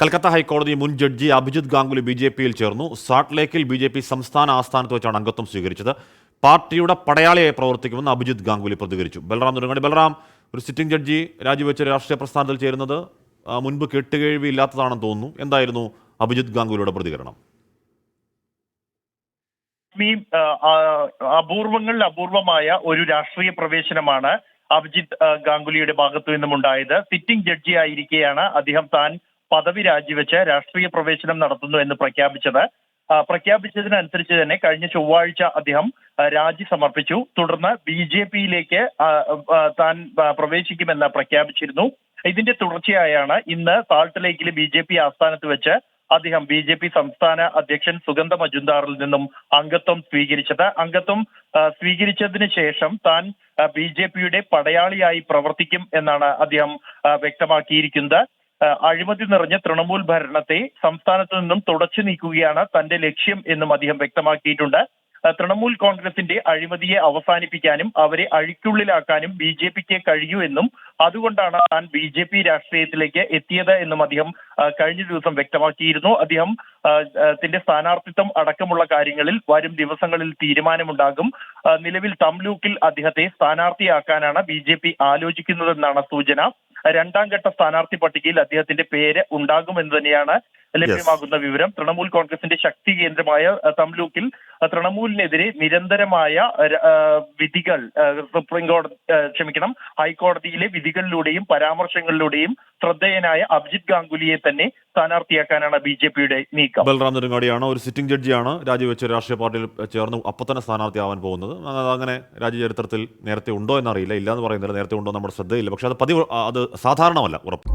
കൽക്കത്ത ഹൈക്കോടതി മുൻ ജഡ്ജി അഭിജിത് ഗാംഗുലി ബി.ജെ.പിയിൽ ചേർന്നു. സാൾട്ട് ലേക്കിൽ ബി.ജെ.പി സംസ്ഥാന ആസ്ഥാനത്ത് വെച്ചാണ് അംഗത്വം സ്വീകരിച്ചത്. പാർട്ടിയുടെ പടയാളിയായി പ്രവർത്തിക്കുമെന്ന് അഭിജിത് ഗാംഗുലി പ്രതികരിച്ചു. ബൽറാം നുരങ്ങാടി, ബൽറാം, ഒരു സിറ്റിംഗ് ജഡ്ജി രാജിവെച്ച രാഷ്ട്രീയ പ്രസ്ഥാനത്തിൽ ചേരുന്നത് മുൻപ് കെട്ടുകേഴ്വി ഇല്ലാത്തതാണെന്ന് തോന്നുന്നു. എന്തായിരുന്നു അഭിജിത് ഗാംഗുലിയുടെ പ്രതികരണം? അപൂർവങ്ങളിൽ അപൂർവമായ ഒരു രാഷ്ട്രീയ പ്രവേശനമാണ് അഭിജിത് ഗാംഗുലിയുടെ ഭാഗത്തു നിന്നും ഉണ്ടായത്. സിറ്റിംഗ് ജഡ്ജി ആയിരിക്കെയാണ് അദ്ദേഹം താൻ പദവി രാജിവെച്ച് രാഷ്ട്രീയ പ്രവേശനം നടത്തുന്നു എന്ന് പ്രഖ്യാപിച്ചത്. പ്രഖ്യാപിച്ചതിനനുസരിച്ച് തന്നെ കഴിഞ്ഞ ചൊവ്വാഴ്ച അദ്ദേഹം രാജി സമർപ്പിച്ചു. തുടർന്ന് ബി.ജെ.പിയിലേക്ക് താൻ പ്രവേശിക്കുമെന്ന് പ്രഖ്യാപിച്ചിരുന്നു. ഇതിന്റെ തുടർച്ചയായാണ് ഇന്ന് സാൾട്ട് ലേക്കിലെ ബി.ജെ.പി ആസ്ഥാനത്ത് വെച്ച് അദ്ദേഹം ബി.ജെ.പി സംസ്ഥാന അധ്യക്ഷൻ സുഗന്ധ മജുംദാറിൽ നിന്നും അംഗത്വം സ്വീകരിച്ചത്. അംഗത്വം സ്വീകരിച്ചതിന് ശേഷം താൻ ബി.ജെ.പിയുടെ പടയാളിയായി പ്രവർത്തിക്കും എന്നാണ് അദ്ദേഹം വ്യക്തമാക്കിയിരിക്കുന്നത്. അഴിമതി നിറഞ്ഞ തൃണമൂൽ ഭരണത്തെ സംസ്ഥാനത്ത് നിന്നും തുടച്ചു നീക്കുകയാണ് തന്റെ ലക്ഷ്യം എന്നും അദ്ദേഹം വ്യക്തമാക്കിയിട്ടുണ്ട്. തൃണമൂൽ കോൺഗ്രസിന്റെ അഴിമതിയെ അവസാനിപ്പിക്കാനും അവരെ അഴിക്കുള്ളിലാക്കാനും ബി.ജെ.പിക്ക് കഴിയൂ എന്നും അതുകൊണ്ടാണ് താൻ ബി.ജെ.പി രാഷ്ട്രീയത്തിലേക്ക് എത്തിയത് എന്നും അദ്ദേഹം കഴിഞ്ഞ ദിവസം വ്യക്തമാക്കിയിരുന്നു. അദ്ദേഹം ത്തിന്റെ സ്ഥാനാർത്ഥിത്വം അടക്കമുള്ള കാര്യങ്ങളിൽ വരും ദിവസങ്ങളിൽ തീരുമാനമുണ്ടാകും. നിലവിൽ തംലൂക്കിൽ അദ്ദേഹത്തെ സ്ഥാനാർത്ഥിയാക്കാനാണ് ബി.ജെ.പി ആലോചിക്കുന്നതെന്നാണ് സൂചന. രണ്ടാം ഘട്ട സ്ഥാനാർത്ഥി പട്ടികയിൽ അദ്ദേഹത്തിന്റെ പേര് ഉണ്ടാകുമെന്ന് തന്നെയാണ് ലഭ്യമാകുന്ന വിവരം. തൃണമൂൽ കോൺഗ്രസിന്റെ ശക്തി കേന്ദ്രമായ തംലൂക്കിൽ തൃണമൂലിനെതിരെ നിരന്തരമായ വിധികൾ ഹൈക്കോടതിയിലെ വിധികളിലൂടെയും പരാമർശങ്ങളിലൂടെയും ശ്രദ്ധേയനായ അഭിജിത് ഗാംഗുലിയെ തന്നെ സ്ഥാനാർത്ഥിയാക്കാനാണ് ബി.ജെ.പിയുടെ നീക്കം. ബൽറാം നെടുങ്ങാടിയാണ്, ഒരു സിറ്റിംഗ് ജഡ്ജിയാണ്, രാജിവെച്ച് രാഷ്ട്രീയ പാർട്ടിയിൽ ചേർന്ന് അപ്പോൾ തന്നെ സ്ഥാനാർത്ഥിയാവാൻ പോകുന്നത്. അങ്ങനെ രാജ്യചരിത്രത്തിൽ നേരത്തെ ഉണ്ടോ എന്നറിയില്ല, ഇല്ല എന്ന് പറയുന്നില്ല, നേരത്തെ ഉണ്ടോ നമ്മുടെ ശ്രദ്ധയില്ല. പക്ഷേ അത് സാധാരണമല്ല, ഉറപ്പ്.